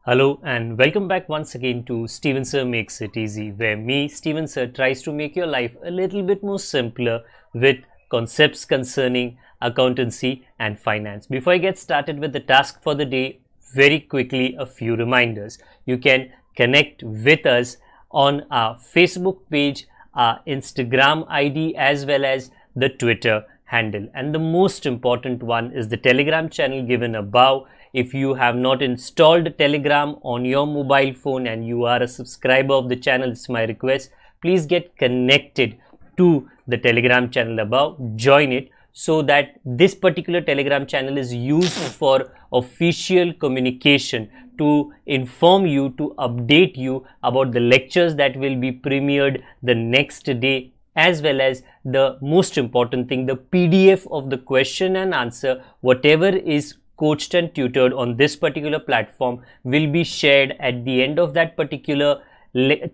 Hello and welcome back once again to Steven Sir Makes It Easy, where me, Steven Sir, tries to make your life a little bit more simpler with concepts concerning accountancy and finance. Before I get started with the task for the day, very quickly a few reminders. You can connect with us on our Facebook page, our Instagram ID as well as the Twitter handle. And the most important one is the Telegram channel given above. If you have not installed Telegram on your mobile phone and you are a subscriber of the channel, it's my request, please get connected to the Telegram channel above, join it, so that this particular Telegram channel is used for official communication to inform you, to update you about the lectures that will be premiered the next day, as well as the most important thing, the PDF of the question and answer, whatever is coached and tutored on this particular platform will be shared at the end of that particular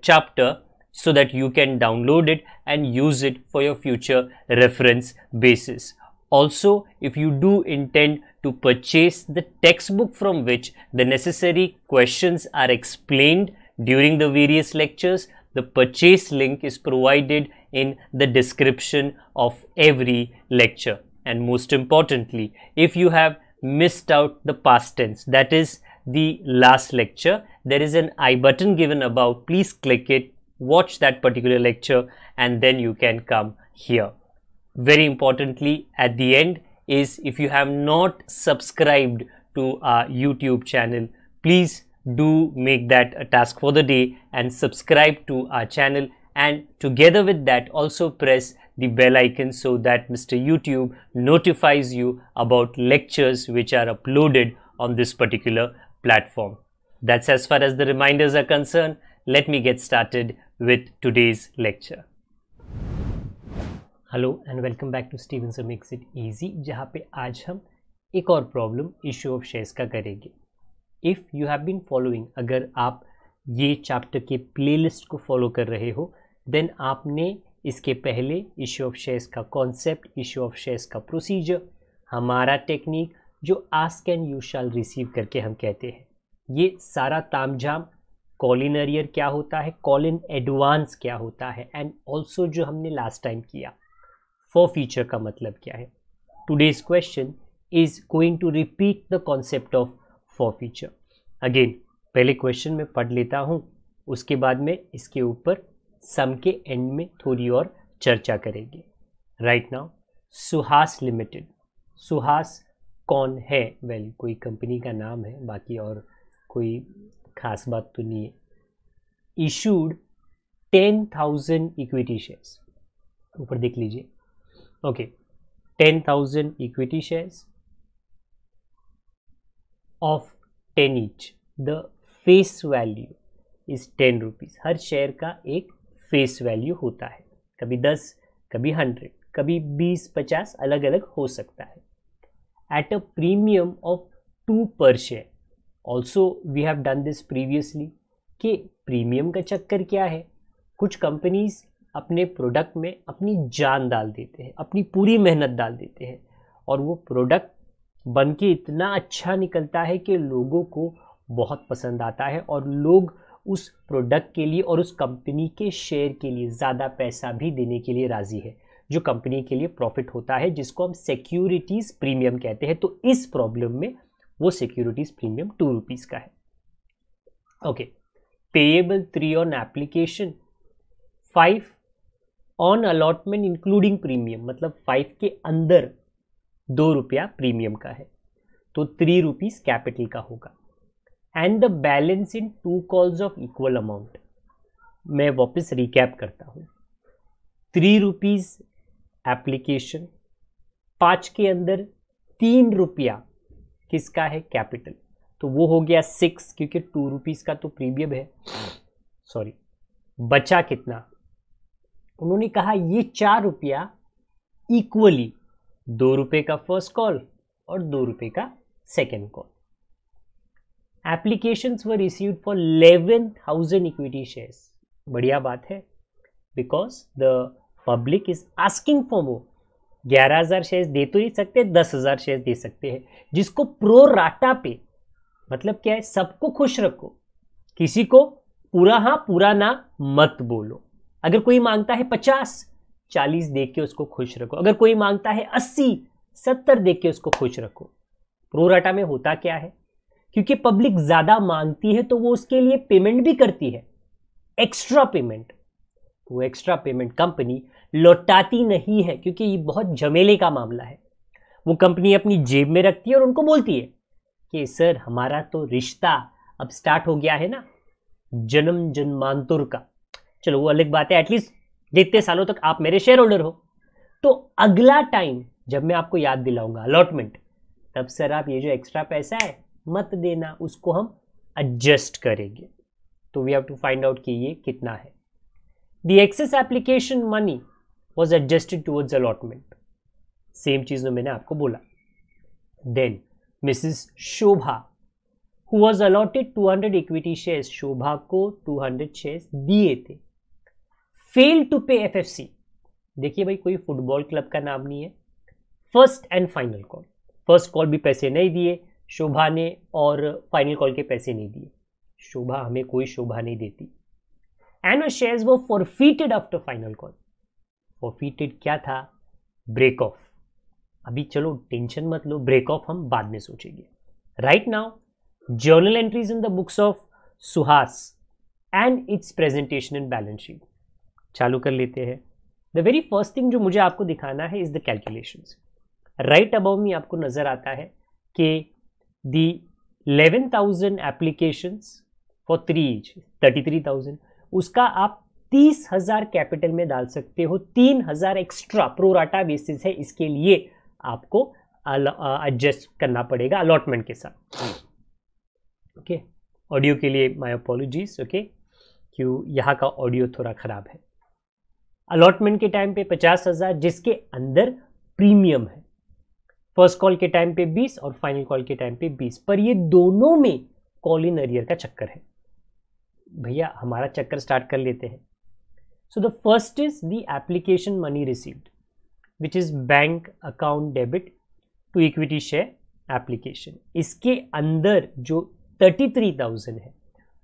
chapter, so that you can download it and use it for your future reference basis. Also, if you do intend to purchase the textbook from which the necessary questions are explained during the various lectures, the purchase link is provided in the description of every lecture. And most importantly, if you have missed out the past tense, that is the last lecture, there is an I button given above. Please click it, watch that particular lecture, and then you can come here. Very importantly, at the end is, if you have not subscribed to our YouTube channel, please do make that a task for the day and subscribe to our channel, and together with that also press the bell icon so that Mr. YouTube notifies you about lectures which are uploaded on this particular platform. That's as far as the reminders are concerned. Let me get started with today's lecture. Hello and welcome back to Steven Sir Makes It Easy, जहाँ पे आज हम एक और problem issue of shares का करेंगे. If you have been following, अगर आप ये चैप्टर के प्लेलिस्ट को फॉलो कर रहे हो, देन आपने इसके पहले इशू ऑफ शेयर्स का कॉन्सेप्ट, इशू ऑफ शेयर्स का प्रोसीजर, हमारा टेक्निक जो ask and you shall receive करके हम कहते हैं, ये सारा तामझाम, कॉल इन अरियर क्या होता है, कॉल इन एडवांस क्या होता है, एंड ऑल्सो जो हमने लास्ट टाइम किया, फॉर फ्यूचर का मतलब क्या है. Today's question is going to repeat the concept of for future. Again पहले क्वेश्चन में पढ़ लेता हूँ, उसके बाद में इसके ऊपर सम के एंड में थोड़ी और चर्चा करेंगे. Right now, Suhas limited. Suhas कौन है? वेल, कोई कंपनी का नाम है, बाकी और कोई खास बात तो नहीं है. इशूड 10,000 इक्विटी शेयर्स, ऊपर देख लीजिए. Okay, 10,000 equity shares of 10 each. The face value is 10 rupees. Her share का एक फेस वैल्यू होता है, कभी 10, कभी 100, कभी 20, 50, अलग अलग हो सकता है. एट अ प्रीमियम ऑफ 2 पर share. Also we have done this previously. कि प्रीमियम का चक्कर क्या है, कुछ कंपनीज अपने प्रोडक्ट में अपनी जान डाल देते हैं, अपनी पूरी मेहनत डाल देते हैं, और वो प्रोडक्ट बन के इतना अच्छा निकलता है कि लोगों को बहुत पसंद आता है, और लोग उस प्रोडक्ट के लिए और उस कंपनी के शेयर के लिए ज़्यादा पैसा भी देने के लिए राज़ी है, जो कंपनी के लिए प्रॉफिट होता है, जिसको हम सिक्योरिटीज़ प्रीमियम कहते हैं. तो इस प्रॉब्लम में वो सिक्योरिटीज़ प्रीमियम 2 रुपीज़ का है. Okay, payable 3 on application, 5 on allotment including premium, मतलब 5 के अंदर 2 रुपया प्रीमियम का है, तो 3 रुपीज़ कैपिटल का होगा. And the balance in 2 calls of equal amount. मैं वापस रिकैप करता हूँ. 3 रुपीज़ एप्लीकेशन, 5 के अंदर 3 रुपया किसका है? कैपिटल. तो वो हो गया 6, क्योंकि 2 रुपीज़ का तो प्रीमियम है. सॉरी, बचा कितना? उन्होंने कहा ये 4 रुपया इक्वली, 2 रुपये का फर्स्ट कॉल और 2 रुपये का second call. Applications were received for 11,000 equity shares. बढ़िया बात है, because the public is asking for more. 11,000 shares दे तो नहीं सकते, 10,000 शेयर्स दे सकते हैं, जिसको प्रो राटा पे मतलब क्या है, सबको खुश रखो, किसी को पूरा हाँ पूरा ना मत बोलो। अगर कोई मांगता है 50, 40 देख के उसको खुश रखो। अगर कोई मांगता है 80, 70 देख के उसको खुश रखो। प्रोराटा में होता क्या है, क्योंकि पब्लिक ज्यादा मांगती है तो वो उसके लिए पेमेंट भी करती है, एक्स्ट्रा पेमेंट। वो एक्स्ट्रा पेमेंट कंपनी लौटाती नहीं है, क्योंकि ये बहुत झमेले का मामला है। वो कंपनी अपनी जेब में रखती है और उनको बोलती है कि सर हमारा तो रिश्ता अब स्टार्ट हो गया है ना, जन्म जन्मांतर का। चलो वो अलग बात है, एटलीस्ट जितने सालों तक आप मेरे शेयर होल्डर हो। तो अगला टाइम जब मैं आपको याद दिलाऊंगा अलॉटमेंट, तब सर आप ये जो एक्स्ट्रा पैसा है मत देना, उसको हम एडजस्ट करेंगे। तो we have to find out कि ये कितना है। The excess application money was adjusted towards allotment. Same चीज मैंने आपको बोला। Then Mrs Shobha who was allotted 200 equity shares, Shobha को 200 शेयर्स दिए थे, failed to pay FFC। देखिए भाई, कोई फुटबॉल क्लब का नाम नहीं है। First and final call, first call भी पैसे नहीं दिए शोभा ने और फाइनल कॉल के पैसे नहीं दिए। शोभा, हमें कोई शोभा नहीं देती। And her shares were forfeited after final call। forfeited क्या था? Break off. अभी चलो टेंशन मत लो, ब्रेक ऑफ हम बाद में सोचेंगे। Right now journal entries in the books of Suhas and its presentation in balance sheet। चालू कर लेते हैं। The very first thing जो मुझे आपको दिखाना है is the calculations। Right above me आपको नजर आता है कि the 11,000 applications for 3 each 33,000, उसका आप 30,000 कैपिटल में डाल सकते हो। 3,000 एक्स्ट्रा प्रोराटा बेसिस है, इसके लिए आपको एडजस्ट करना पड़ेगा अलॉटमेंट के साथ। ओके, ऑडियो के लिए माय अपॉलॉजीज। ओके, क्यों यहाँ का ऑडियो थोड़ा खराब है। अलॉटमेंट के टाइम पे 50,000, जिसके अंदर प्रीमियम है। फर्स्ट कॉल के टाइम पे 20 और फाइनल कॉल के टाइम पे 20, पर ये दोनों में कॉल इन अरियर का चक्कर है। भैया हमारा चक्कर स्टार्ट कर लेते हैं। So the first is the application money received which is bank account debit to equity share application. इसके अंदर जो 33,000 है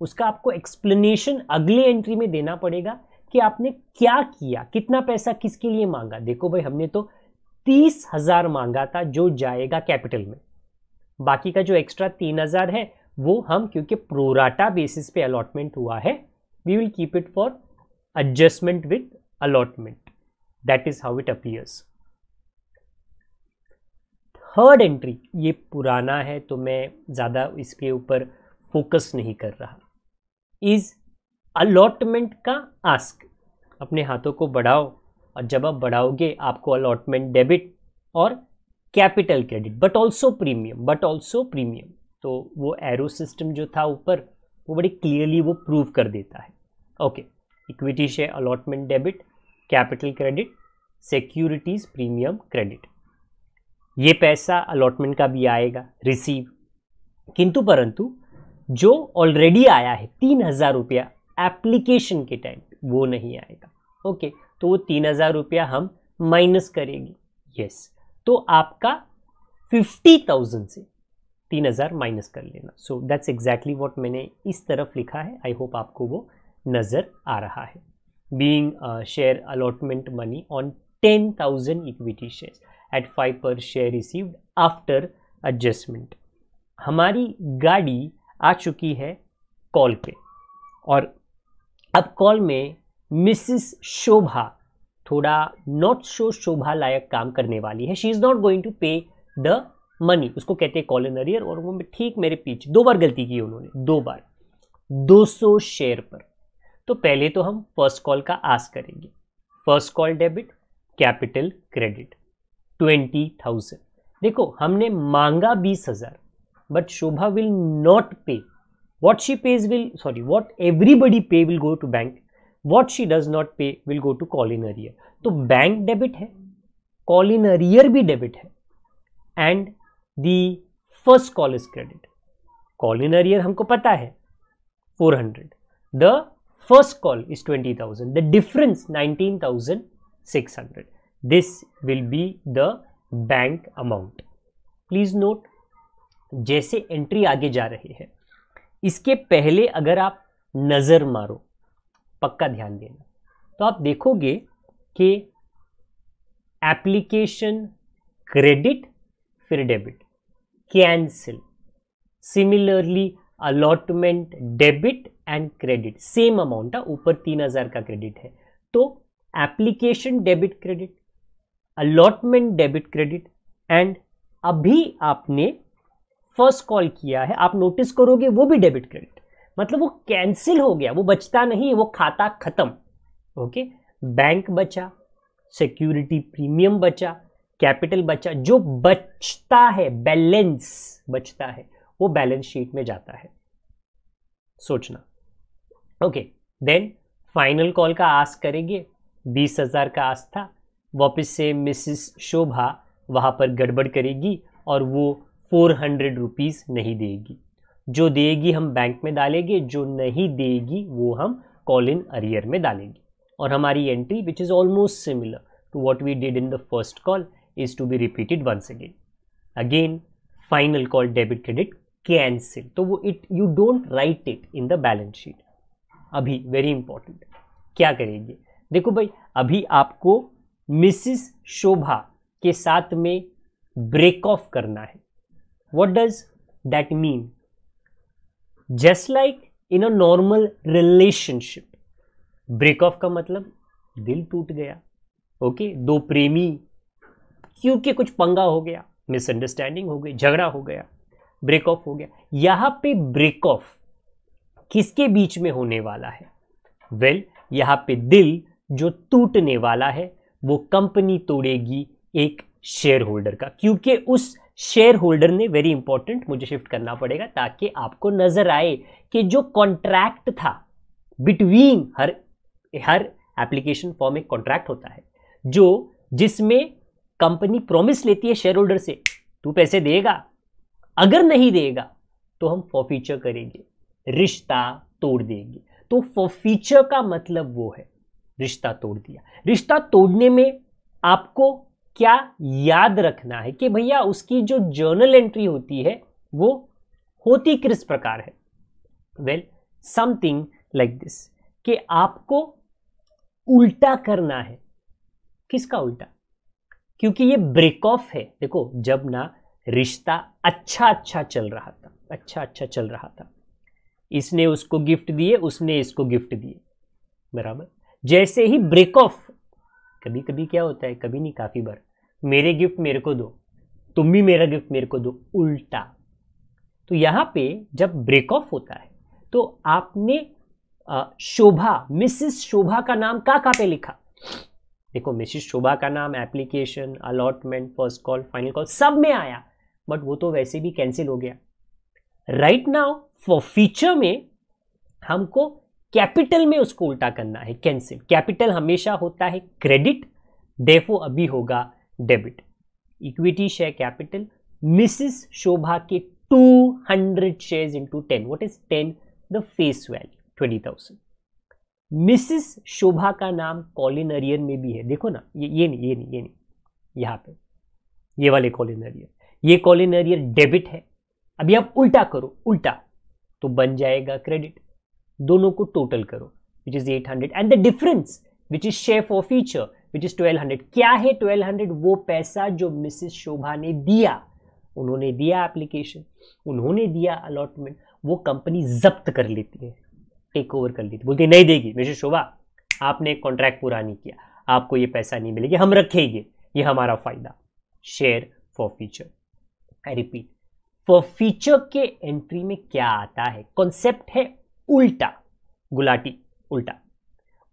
उसका आपको एक्सप्लेनेशन अगले एंट्री में देना पड़ेगा कि आपने क्या किया, कितना पैसा किसके लिए मांगा। देखो भाई, हमने तो 30,000 मांगा था जो जाएगा कैपिटल में। बाकी का जो एक्स्ट्रा 3,000 है वो हम, क्योंकि प्रोराटा बेसिस पे अलॉटमेंट हुआ है, we will keep it for adjustment with allotment. That is how it appears. Third entry ये पुराना है तो मैं ज़्यादा इसके ऊपर फोकस नहीं कर रहा। इज अलॉटमेंट का आस्क। अपने हाथों को बढ़ाओ और जब आप बढ़ाओगे आपको अलॉटमेंट डेबिट और capital credit but also premium. तो वो एरो सिस्टम जो था ऊपर वो बड़ी क्लियरली वो प्रूव कर देता है। Okay, equity share allotment debit, capital credit, securities premium credit. ये पैसा अलॉटमेंट का भी आएगा रिसीव, किंतु परंतु जो ऑलरेडी आया है 3,000 रुपया एप्लीकेशन के टाइम वो नहीं आएगा। ओके, तो वो 3,000 रुपया हम माइनस करेंगे। यस, तो आपका 50,000 से 3,000 माइनस कर लेना। सो दैट्स एग्जैक्टली व्हाट मैंने इस तरफ लिखा है। आई होप आपको वो नजर आ रहा है। Being share allotment money on 10,000 equity shares at 5 per share received after adjustment। हमारी गाड़ी आ चुकी है कॉल पे और अब कॉल में मिसिस शोभा थोड़ा नॉट सो शोभा लायक काम करने वाली है। She is not going to pay the money, उसको कहते हैं कॉल इन अरियर। और वो ठीक मेरे पीछे 2 बार गलती की उन्होंने, 2 बार 200 शेयर पर। तो पहले तो हम फर्स्ट कॉल का आस्क करेंगे। First call debit, capital credit 20,000। देखो हमने मांगा 20,000 बट शोभा विल नॉट पे what she pays will, sorry, what everybody pay will go to bank, what she does not pay will go to call in arrear। तो bank debit है, call in arrear भी debit है, and the first call is credit. Call in arrear हमको पता है 400, the first call is 20,000, the difference 19,600। This will be the bank amount. Please note जैसे entry आगे जा रहे हैं, इसके पहले अगर आप नजर मारो, पक्का ध्यान देना, तो आप देखोगे कि एप्लीकेशन क्रेडिट फिर debit, cancel, similarly allotment debit and credit, same amount है, ऊपर 3000 का क्रेडिट है, तो application debit credit, allotment debit credit, and अभी आपने फर्स्ट कॉल किया है, आप नोटिस करोगे वो भी डेबिट क्रेडिट, मतलब वो कैंसिल हो गया, वो बचता नहीं, वो खाता खत्म। ओके, बैंक बचा, सिक्योरिटी प्रीमियम बचा, कैपिटल बचा, जो बचता है, बैलेंस बचता है, वो बैलेंस शीट में जाता है, सोचना। ओके, देन फाइनल कॉल का आस्क करेंगे, 20,000 का आस्क था, वापस से मिसिस शोभा वहां पर गड़बड़ करेगी और वो 400 रुपीज नहीं देगी, जो देगी हम बैंक में डालेंगे, जो नहीं देगी वो हम कॉल इन अरियर में डालेंगे, और हमारी entry which is almost similar to what we did in the first call is to be repeated once again. Again, final call debit credit cancel. तो वो you don't write it in the balance sheet. अभी very important क्या करेंगे, देखो भाई, अभी आपको Mrs Shobha के साथ में ब्रेक ऑफ करना है. What does that mean? Just like in a normal relationship, break off का मतलब दिल टूट गया. ओके, दो प्रेमी क्योंकि कुछ पंगा हो गया, मिसअंडरस्टैंडिंग हो गई, झगड़ा हो गया, ब्रेक ऑफ हो गया. यहां पे ब्रेक ऑफ किसके बीच में होने वाला है? वेल, यहां पे दिल जो टूटने वाला है वो कंपनी तोड़ेगी एक शेयर होल्डर का, क्योंकि उस शेयर होल्डर ने, वेरी इंपॉर्टेंट, मुझे शिफ्ट करना पड़ेगा ताकि आपको नजर आए कि जो कॉन्ट्रैक्ट था बिटवीन, हर एप्लीकेशन फॉर्म एक कॉन्ट्रैक्ट होता है जो जिसमें कंपनी प्रॉमिस लेती है शेयर होल्डर से, तू पैसे देगा, अगर नहीं देगा तो हम फॉरफीचर करेंगे, रिश्ता तोड़ देंगे. तो फॉरफीचर का मतलब वो है रिश्ता तोड़ दिया. रिश्ता तोड़ने में आपको क्या याद रखना है कि भैया उसकी जो जर्नल एंट्री होती है वो होती किस प्रकार है? वेल, समथिंग लाइक दिस, कि आपको उल्टा करना है. किसका उल्टा? क्योंकि ये ब्रेक ऑफ है. देखो, जब ना रिश्ता अच्छा चल रहा था, अच्छा चल रहा था, इसने उसको गिफ्ट दिए, उसने इसको गिफ्ट दिए, बराबर. जैसे ही ब्रेक ऑफ, कभी कभी क्या होता है, कभी नहीं, काफी बार, मेरे गिफ्ट मेरे को दो, तुम भी मेरा गिफ्ट मेरे को दो, उल्टा. तो यहां पे जब ब्रेक ऑफ होता है तो आपने शोभा, मिसिस शोभा का नाम कहाँ पे लिखा? देखो, मिसिस शोभा का नाम application, allotment, first call, final call सब में आया, बट वो तो वैसे भी कैंसिल हो गया. राइट नाउ फॉरफीचर में हमको कैपिटल में उसको उल्टा करना है, कैंसिल. कैपिटल हमेशा होता है क्रेडिट, देयरफॉर अभी होगा debit. Equity share capital, Mrs Shobha के 200 शेयर्स into 10, what is 10? The face value 20,000. Mrs Shobha का नाम कॉल इन अरियर में भी है, देखो ना, ये नहीं, यहां पे ये वाले कॉल इन अरियर, ये कॉल इन अरियर डेबिट है. अभी आप उल्टा करो, उल्टा तो बन जाएगा क्रेडिट. दोनों को टोटल करो, which is 800, and the difference which is share for feature which is 1200. क्या है 1200? वो पैसा जो मिसिस शोभा ने दिया, उन्होंने दिया एप्लीकेशन, उन्होंने दिया अलॉटमेंट, वो कंपनी जब्त कर लेती है, टेक ओवर कर लेती, बोलती नहीं देगी, मिसेस शोभा आपने कॉन्ट्रैक्ट पूरा नहीं किया, आपको ये पैसा नहीं मिलेगा, हम रखेंगे, ये हमारा फायदा. Share for feature. I repeat, for feature के एंट्री में क्या आता है? कॉन्सेप्ट है उल्टा, गुलाटी, उल्टा.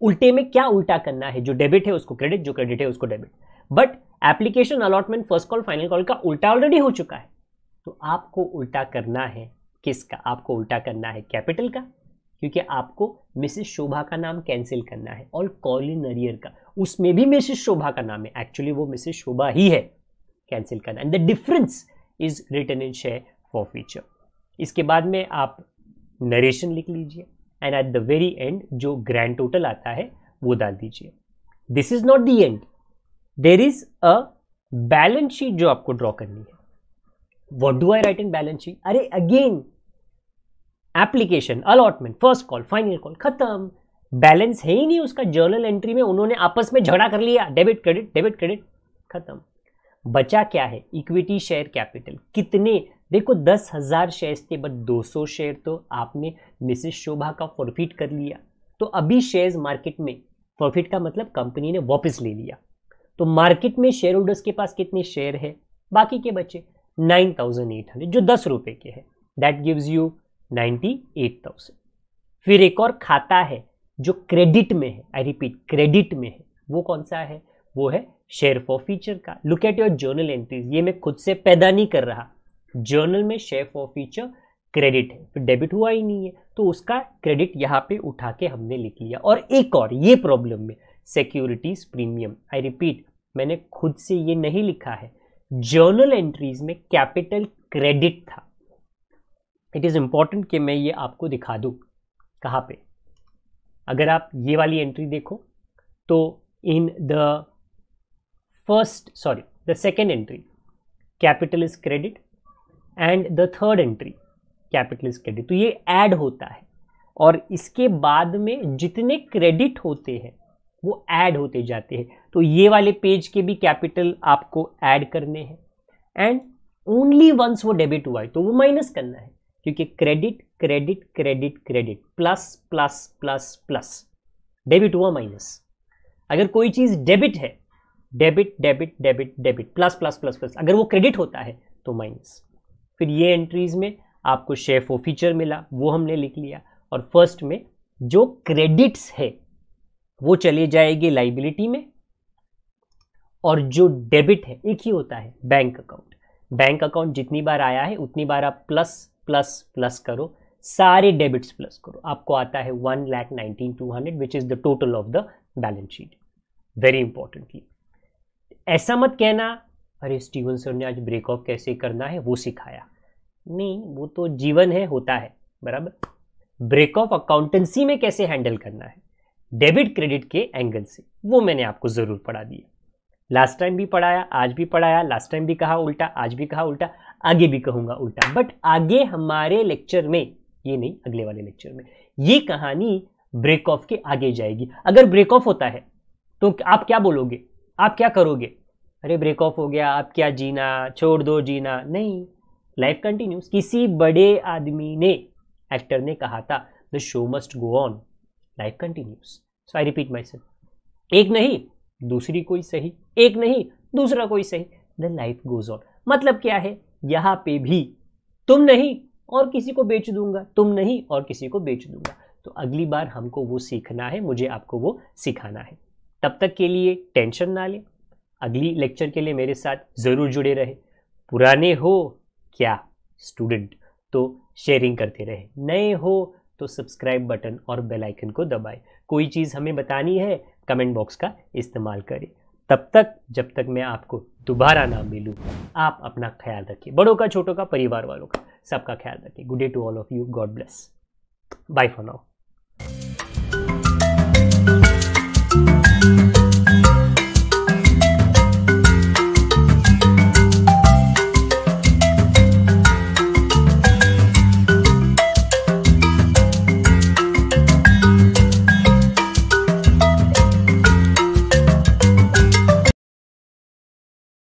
उल्टे में क्या उल्टा करना है? जो डेबिट है उसको क्रेडिट, जो क्रेडिट है उसको debit. But application, allotment, first call, final call का उल्टा ऑलरेडी हो चुका है, तो आपको उल्टा करना है किसका? आपको उल्टा करना है कैपिटल का, क्योंकि आपको मिसेस शोभा का नाम कैंसिल करना है, और कॉल इन अरियर का, उसमें भी मिसेस शोभा का नाम है, एक्चुअली वो मिसेस शोभा ही है, कैंसिल करना. And the difference is written in share forfeiture. इसके बाद में आप नरेशन लिख लीजिए, and at the very end जो ग्रैंड टोटल आता है वो डाल दीजिए. This is not the end, there is a balance sheet जो आपको ड्रॉ करनी है. What do I write in balance sheet? अरे again application, allotment, first call, final call, खत्म, बैलेंस है ही नहीं उसका। जर्नल एंट्री में उन्होंने आपस में झगड़ा कर लिया, डेबिट क्रेडिट, खत्म। बचा क्या है? Equity share capital. कितने? देखो 10,000 शेयर्स थे, बट 200 शेयर तो आपने मिसेस शोभा का फॉरफिट कर लिया। तो अभी शेयर्स मार्केट में, फॉरफिट का मतलब कंपनी ने वापस ले लिया। तो मार्केट में शेयर होल्डर्स के पास कितने शेयर है? बाकी के बचे 9,800, जो 10 रुपए के है। That gives you 98,000। फिर एक और खाता है जो क्रेडिट में है, आई रिपीट क्रेडिट में है। वो कौन सा है? वो है शेयर फॉर फीचर का। Look at your journal entries, ये मैं खुद से पैदा नहीं कर रहा। जर्नल में शेयर फॉर फीचर क्रेडिट है, फिर डेबिट हुआ ही नहीं है, तो उसका क्रेडिट यहाँ पे उठा के हमने लिख लिया। और एक और ये प्रॉब्लम में सिक्योरिटीज प्रीमियम, आई रिपीट मैंने खुद से ये नहीं लिखा है, जर्नल एंट्रीज में कैपिटल क्रेडिट था। इट इज इंपॉर्टेंट कि मैं ये आपको दिखा दूं। कहाँ पे? अगर आप ये वाली एंट्री देखो तो in the second entry capital is credit and the third entry capital is credit. तो ये ऐड होता है और इसके बाद में जितने क्रेडिट होते हैं वो ऐड होते जाते हैं। तो ये वाले पेज के भी कैपिटल आपको ऐड करने हैं एंड ओनली वंस वो डेबिट हुआ है तो वो माइनस करना है, क्योंकि credit credit credit credit plus plus plus plus, debit हुआ माइनस। अगर कोई चीज डेबिट है, debit debit debit debit plus plus plus plus, अगर वो क्रेडिट होता है तो माइनस। फिर ये एंट्रीज में आपको शेयर फॉर फीचर मिला, वो हमने लिख लिया। और फर्स्ट में जो क्रेडिट्स है वो चले जाएंगे लाइबिलिटी में, और जो डेबिट है एक ही होता है, बैंक अकाउंट। बैंक अकाउंट जितनी बार आया है उतनी बार आप प्लस प्लस प्लस करो, सारे डेबिट्स प्लस करो, आपको आता है 1,19,200 which is the total of the balance sheet. Very importantly ऐसा मत कहना अरे स्टीवन सर ने आज ब्रेक ऑफ कैसे करना है वो सिखाया, नहीं, वो तो जीवन है, होता है, बराबर। ब्रेक ऑफ अकाउंटेंसी में कैसे हैंडल करना है डेबिट क्रेडिट के एंगल से, वो मैंने आपको जरूर पढ़ा दिया। लास्ट टाइम भी पढ़ाया, आज भी पढ़ाया, लास्ट टाइम भी कहा उल्टा, आज भी कहा उल्टा, आगे भी कहूंगा उल्टा। बट आगे हमारे लेक्चर में, ये नहीं अगले वाले लेक्चर में, ये कहानी ब्रेक ऑफ के आगे जाएगी। अगर ब्रेक ऑफ होता है तो आप क्या बोलोगे, आप क्या करोगे? अरे ब्रेक ऑफ हो गया, आप क्या जीना, छोड़ दो जीना। नहीं, लाइफ कंटिन्यूस। किसी बड़े आदमी ने, एक्टर ने कहा था the show must go on, life continuous. So I repeat my self, एक नहीं दूसरी कोई सही, एक नहीं दूसरा कोई सही, द लाइफ गोज ऑन। मतलब क्या है, यहां पे भी तुम नहीं और किसी को बेच दूंगा, तुम नहीं और किसी को बेच दूंगा। तो अगली बार हमको वो सीखना है, मुझे आपको वो सिखाना है। तब तक के लिए टेंशन ना ले, अगली लेक्चर के लिए मेरे साथ जरूर जुड़े रहे। पुराने हो क्या स्टूडेंट तो शेयरिंग करते रहे, नए हो तो सब्सक्राइब बटन और बेल आइकन को दबाएं। कोई चीज़ हमें बतानी है कमेंट बॉक्स का इस्तेमाल करें। तब तक, जब तक मैं आपको दोबारा ना मिलूं, आप अपना ख्याल रखिए, बड़ों का छोटों का परिवार वालों का सबका ख्याल रखिए। Good day to all of you, God bless, bye for now.